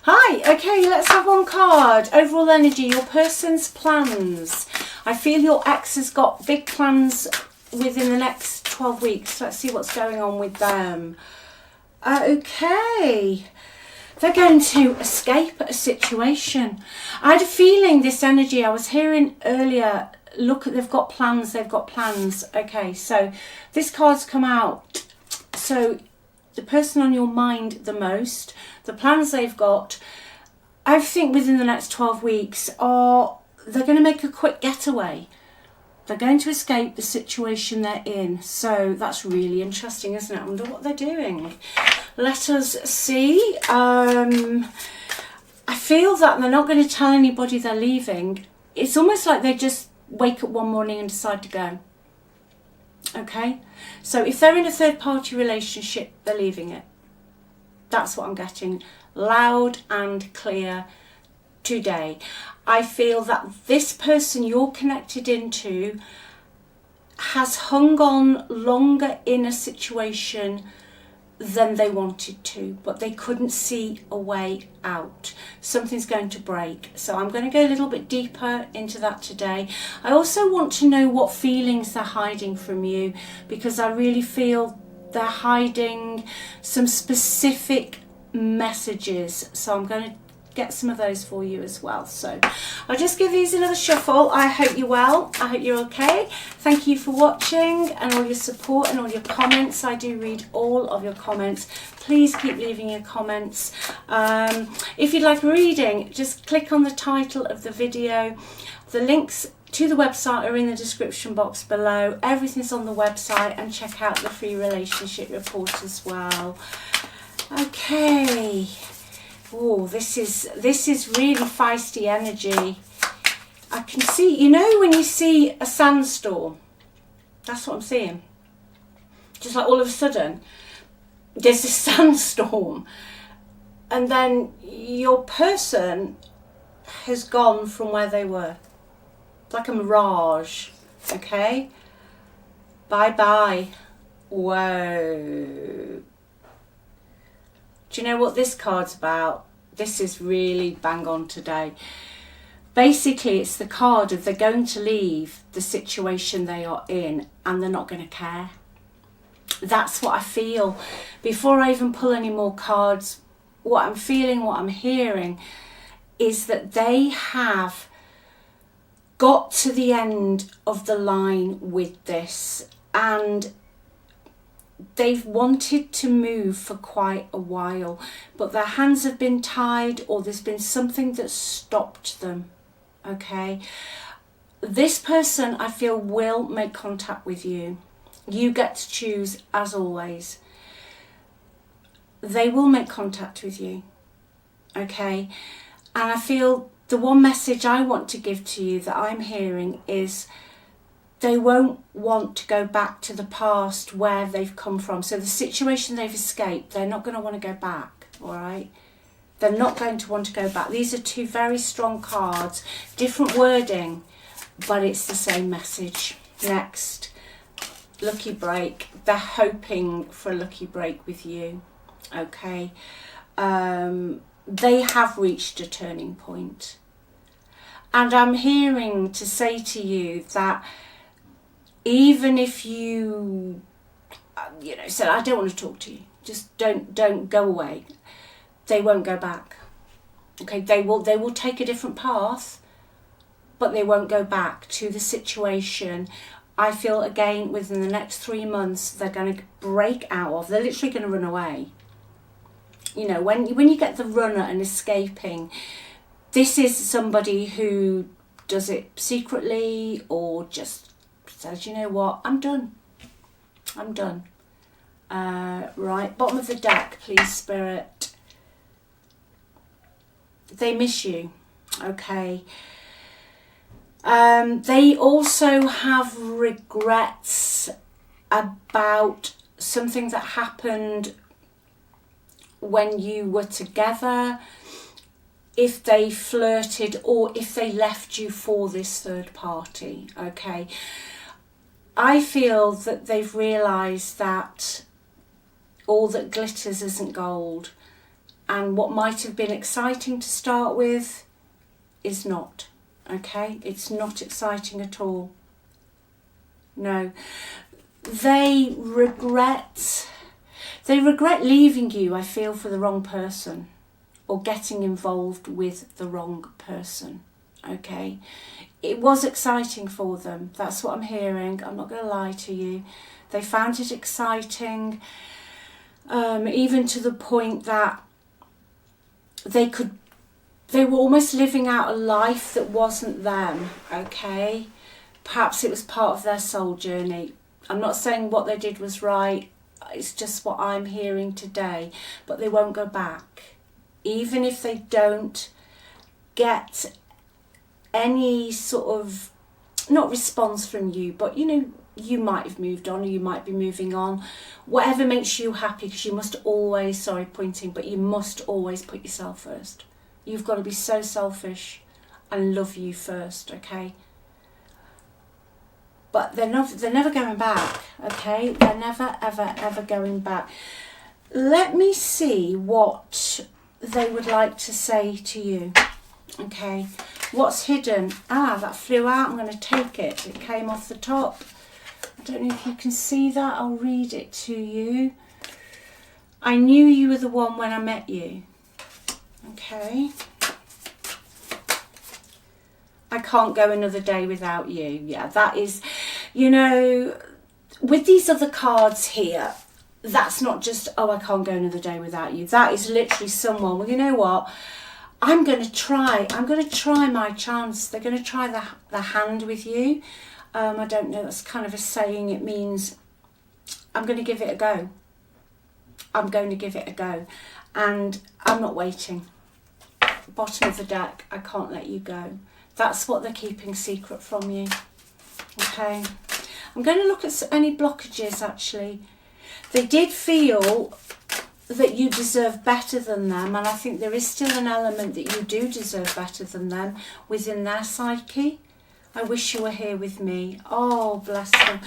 Hi, okay, let's have one card. Overall energy, your person's plans. I feel your ex has got big plans within the next 12 weeks. Let's see what's going on with them. Okay. They're going to escape a situation. I had a feeling this energy, I was hearing earlier, look, they've got plans, they've got plans. Okay, so this card's come out. So the person on your mind the most, the plans they've got, I think within the next 12 weeks, they're going to make a quick getaway. They're going to escape the situation they're in. So that's really interesting, isn't it? I wonder what they're doing. Let us see. I feel that they're not going to tell anybody they're leaving. It's almost like they just wake up one morning and decide to go. Okay? So if they're in a third-party relationship, they're leaving it. That's what I'm getting. Loud and clear today. I feel that this person you're connected into has hung on longer in a situation than they wanted to, but they couldn't see a way out. Something's going to break. So I'm going to go a little bit deeper into that today. I also want to know what feelings they're hiding from you, because I really feel they're hiding some specific messages. So I'm going to get some of those for you as well. So I'll just give these another shuffle. I hope you're well. I hope you're okay. Thank you for watching and all your support and all your comments. I do read all of your comments. Please keep leaving your comments. If you'd like a reading, just click on the title of the video. The links to the website are in the description box below. Everything's on the website, and check out the free relationship report as well. Okay. Oh, this is really feisty energy. I can see, you know, when you see a sandstorm, that's what I'm seeing. Just like all of a sudden, there's a sandstorm, and then your person has gone from where they were. It's like a mirage, okay? Bye-bye. Whoa. Do you know what this card's about? This is really bang on today. Basically, it's the card of they're going to leave the situation they are in and they're not going to care. That's what I feel. Before I even pull any more cards, what I'm feeling, what I'm hearing is that they have got to the end of the line with this, and they've wanted to move for quite a while, but their hands have been tied, or there's been something that stopped them. Okay, this person I feel will make contact with you. You get to choose, as always. They will make contact with you. Okay, and I feel the one message I want to give to you that I'm hearing is they won't want to go back to the past where they've come from. So the situation they've escaped, they're not going to want to go back, all right? They're not going to want to go back. These are two very strong cards, different wording, but it's the same message. Next, lucky break. They're hoping for a lucky break with you, okay? They have reached a turning point. And I'm hearing to say to you that even if you said, I don't want to talk to you, just don't go away, they won't go back. Okay, they will take a different path, but they won't go back to the situation. I feel again within the next 3 months they're going to break out of. They're literally going to run away. You know, when you get the runner and escaping, this is somebody who does it secretly or just says, you know what, I'm done. Right, bottom of the deck, please, Spirit. They miss you, okay. They also have regrets about something that happened when you were together, if they flirted or if they left you for this third party, okay. I feel that they've realised that all that glitters isn't gold, and what might have been exciting to start with is not. Okay, it's not exciting at all. No, they regret leaving you, I feel, for the wrong person, or getting involved with the wrong person. Okay, it was exciting for them. That's what I'm hearing. I'm not going to lie to you. They found it exciting, even to the point that they were almost living out a life that wasn't them. Okay, perhaps it was part of their soul journey. I'm not saying what they did was right. It's just what I'm hearing today. But they won't go back, even if they don't get any sort of, not response from you, but you know, you might have moved on, or you might be moving on. Whatever makes you happy, because you must always, but you must always put yourself first. You've got to be so selfish and love you first, okay? But they're never going back, okay? They're never, ever, ever going back. Let me see what they would like to say to you, okay? What's hidden? Ah, that flew out. I'm going to take it. It came off the top. I don't know if you can see that. I'll read it to you. I knew you were the one when I met you. Okay. I can't go another day without you. Yeah, that is, you know, with these other cards here, that's not just, oh, I can't go another day without you. That is literally someone, well, you know what? I'm going to try my chance. They're going to try the hand with you. I don't know, that's kind of a saying. It means I'm going to give it a go. I'm going to give it a go. And I'm not waiting. Bottom of the deck, I can't let you go. That's what they're keeping secret from you. Okay. I'm going to look at any blockages, actually. They did feel that you deserve better than them, and I think there is still an element that you do deserve better than them within their psyche. I wish you were here with me. Oh, bless them.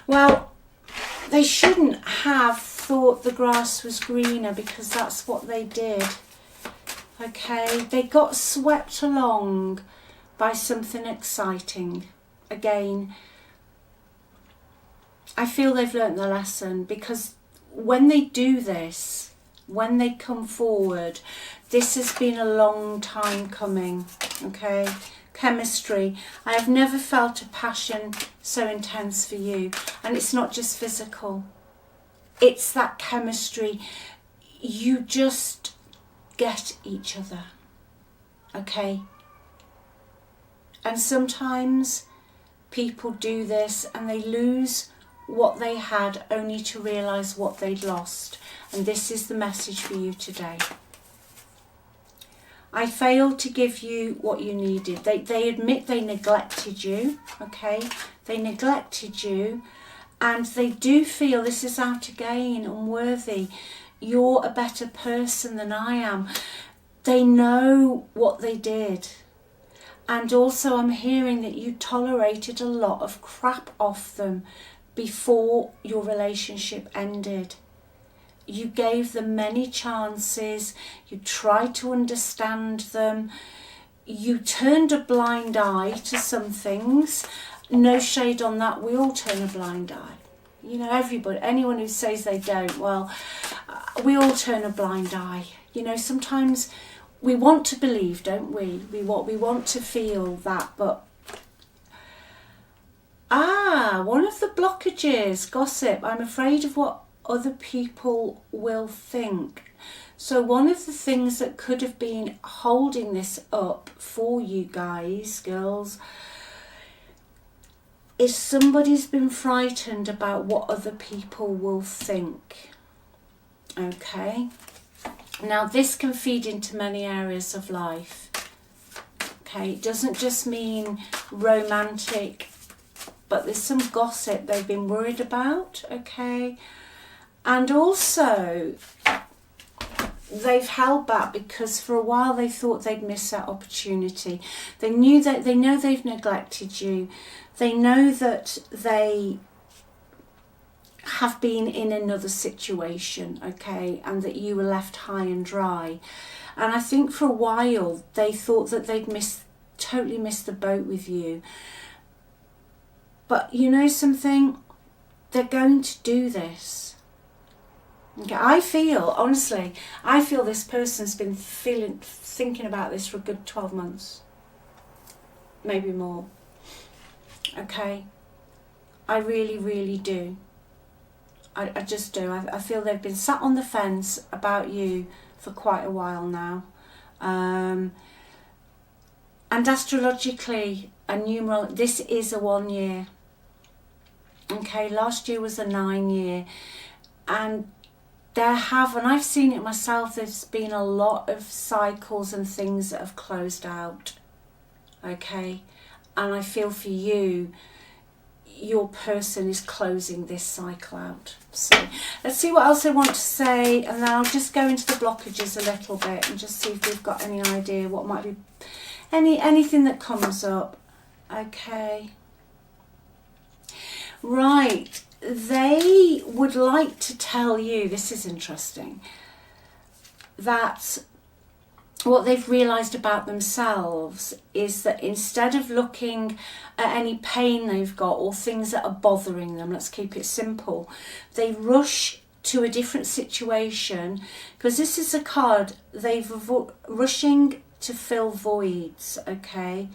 Well, they shouldn't have thought the grass was greener, because that's what they did. Okay, they got swept along by something exciting. Again, I feel they've learnt the lesson, because when they do this, when they come forward, this has been a long time coming. Okay, chemistry. I have never felt a passion so intense for you, and it's not just physical. It's that chemistry. You just get each other. Okay. And sometimes people do this and they lose what they had only to realise what they'd lost. And this is the message for you today. I failed to give you what you needed. They admit they neglected you, okay? They neglected you, and they do feel this is out again, unworthy. You're a better person than I am. They know what they did. And also I'm hearing that you tolerated a lot of crap off them before your relationship ended. You gave them many chances. You tried to understand them. You turned a blind eye to some things. No shade on that. We all turn a blind eye. You know, everybody, anyone who says they don't, well, we all turn a blind eye. You know, sometimes we want to believe, don't we? We want to feel that, but one of the blockages, gossip. I'm afraid of what other people will think. So one of the things that could have been holding this up for you guys, girls, is somebody's been frightened about what other people will think. Okay. Now this can feed into many areas of life. Okay, it doesn't just mean romantic, but there's some gossip they've been worried about, okay? And also they've held back because for a while they thought they'd miss that opportunity. They know they've neglected you. They know that they have been in another situation, okay, and that you were left high and dry. And I think for a while they thought that they'd totally missed the boat with you. But you know something? They're going to do this. Okay, honestly, I feel this person's been thinking about this for a good 12 months. Maybe more. Okay? I really, really do. I just do. I feel they've been sat on the fence about you for quite a while now. And astrologically, this is a 1 year. Okay, last year was a 9 year. And I've seen it myself, there's been a lot of cycles and things that have closed out. Okay? And I feel for you, your person is closing this cycle out. So let's see what else I want to say, and then I'll just go into the blockages a little bit and just see if we've got any idea what might be anything that comes up. Okay. Right. They would like to tell you, this is interesting, that what they've realised about themselves is that instead of looking at any pain they've got or things that are bothering them, let's keep it simple, they rush to a different situation, because this is a card, rushing to fill voids, okay?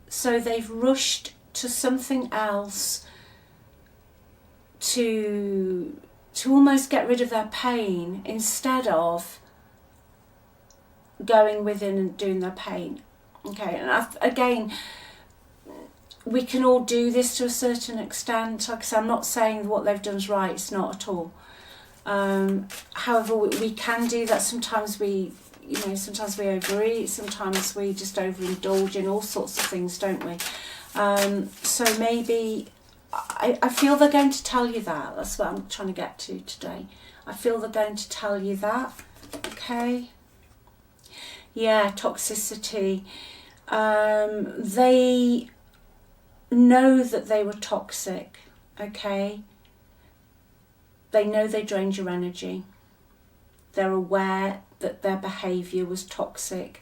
So they've rushed to something else to almost get rid of their pain instead of going within and doing their pain. Okay, and again, we can all do this to a certain extent. Like I said, I'm not saying what they've done is right, it's not at all. However, we can do that. Sometimes we overeat, sometimes we just overindulge in all sorts of things, don't we? So maybe, I feel they're going to tell you that. That's what I'm trying to get to today. I feel they're going to tell you that. Okay. Yeah, toxicity. They know that they were toxic. Okay. They know they drained your energy. They're aware that their behaviour was toxic.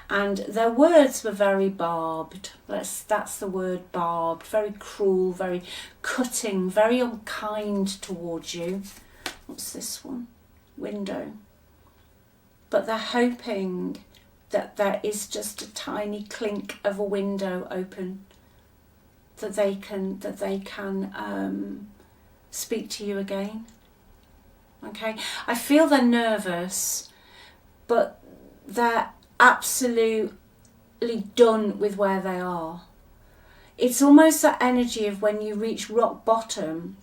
And their words were very barbed. That's the word, barbed. Very cruel, very cutting, very unkind towards you. What's this one? Window. But they're hoping that there is just a tiny clink of a window open, that they can speak to you again. Okay, I feel they're nervous, but they're absolutely done with where they are. It's almost that energy of when you reach rock bottom,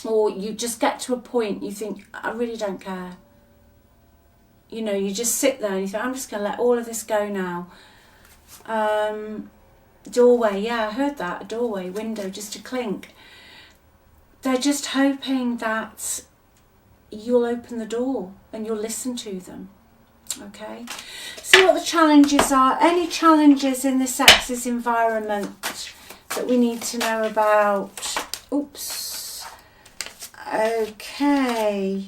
or you just get to a point you think, I really don't care. You know, you just sit there and you think, I'm just going to let all of this go now. Doorway, yeah, I heard that. A doorway, window, just a clink. They're just hoping that you'll open the door and you'll listen to them. Okay, see what the challenges are. Any challenges in this Axis environment that we need to know about? Oops. Okay.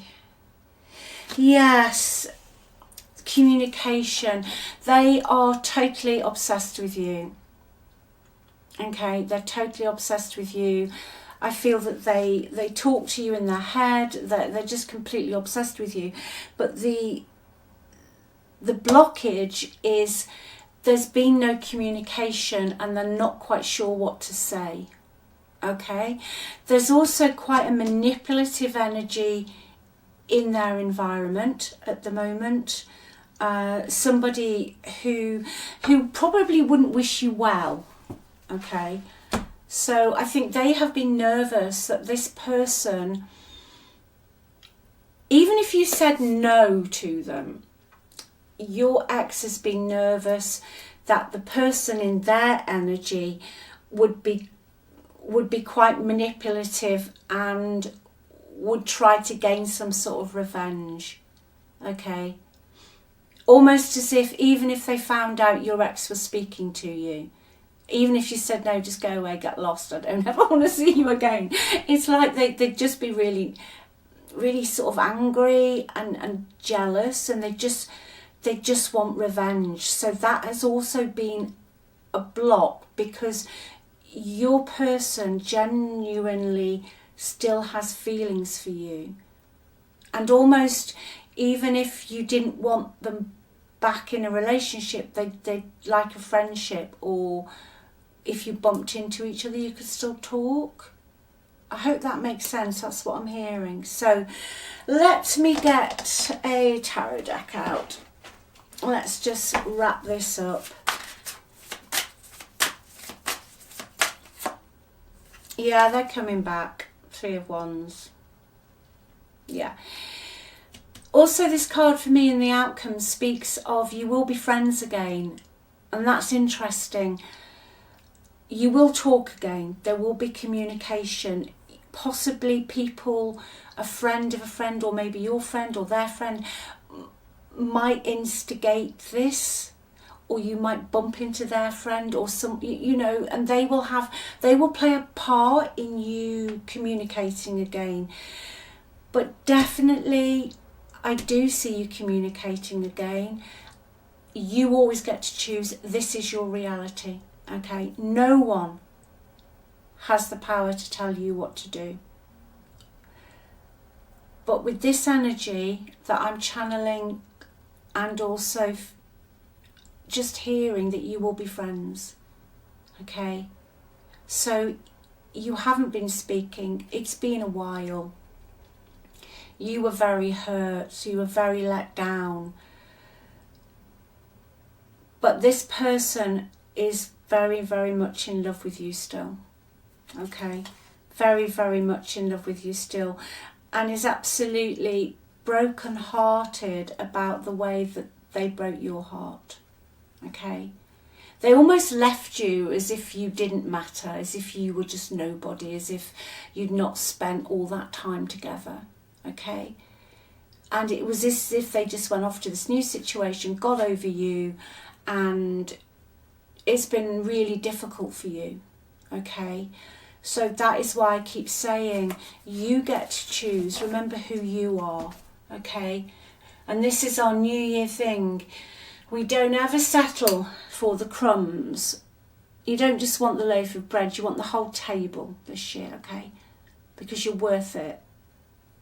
Yes. Communication. They are totally obsessed with you. Okay, they're totally obsessed with you. I feel that they talk to you in their head. They're just completely obsessed with you. But the blockage is there's been no communication and they're not quite sure what to say. Okay? There's also quite a manipulative energy in their environment at the moment. Somebody who probably wouldn't wish you well. Okay? So I think they have been nervous that this person, even if you said no to them, your ex has been nervous that the person in their energy would be quite manipulative and would try to gain some sort of revenge. Okay? Almost as if even if they found out your ex was speaking to you, Even if you said no, just go away, get lost, I don't ever want to see you again. It's like they'd just be really, really sort of angry and jealous, and they just want revenge. So that has also been a block, because your person genuinely still has feelings for you. And almost, even if you didn't want them back in a relationship, they'd like a friendship, or if you bumped into each other, you could still talk. I hope that makes sense. That's what I'm hearing. So let me get a tarot deck out. Let's just wrap this up. Yeah, they're coming back. 3 of Wands. Yeah. Also, this card for me in the outcome speaks of you will be friends again. And that's interesting. You will talk again. There will be communication. Possibly people, a friend of a friend, or maybe your friend or their friend, might instigate this, or you might bump into their friend or some, you know, and they will play a part in you communicating again. But definitely, I do see you communicating again. You always get to choose. This is your reality. Okay, no one has the power to tell you what to do. But with this energy that I'm channeling, and also just hearing that you will be friends, okay? So you haven't been speaking. It's been a while. You were very hurt. So you were very let down. But this person is very, very much in love with you still. Okay? Very, very much in love with you still. And is absolutely broken-hearted about the way that they broke your heart. Okay? They almost left you as if you didn't matter, as if you were just nobody, as if you'd not spent all that time together. Okay? And it was as if they just went off to this new situation, got over you, and it's been really difficult for you. Okay? So that is why I keep saying you get to choose. Remember who you are. Okay? And this is our New Year thing. We don't ever settle for the crumbs. You don't just want the loaf of bread, you want the whole table this year, okay? Because you're worth it.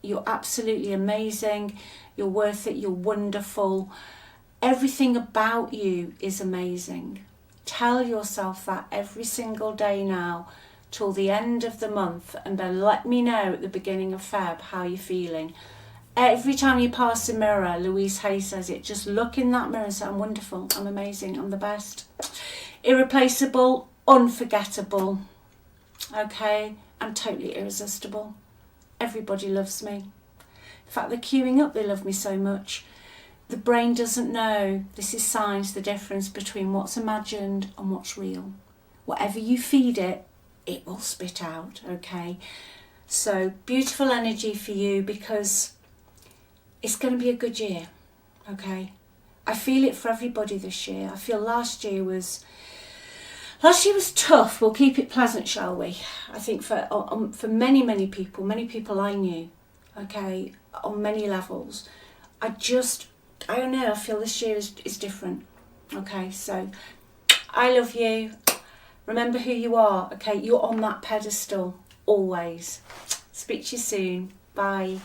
You're absolutely amazing. You're worth it. You're wonderful. Everything about you is amazing. Tell yourself that every single day now till the end of the month, and then let me know at the beginning of Feb how you're feeling. Every time you pass the mirror, Louise Hay says it, just look in that mirror and say, I'm wonderful, I'm amazing, I'm the best. Irreplaceable, unforgettable, okay, and totally irresistible. Everybody loves me. In fact, they're queuing up, they love me so much. The brain doesn't know, this is science, the difference between what's imagined and what's real. Whatever you feed it, it will spit out, okay? So, beautiful energy for you, because it's going to be a good year, okay? I feel it for everybody this year. I feel last year was tough. We'll keep it pleasant, shall we? I think for many, many people I knew, okay, on many levels. I don't know, I feel this year is different, okay? So, I love you. Remember who you are, okay? You're on that pedestal, always. Speak to you soon. Bye.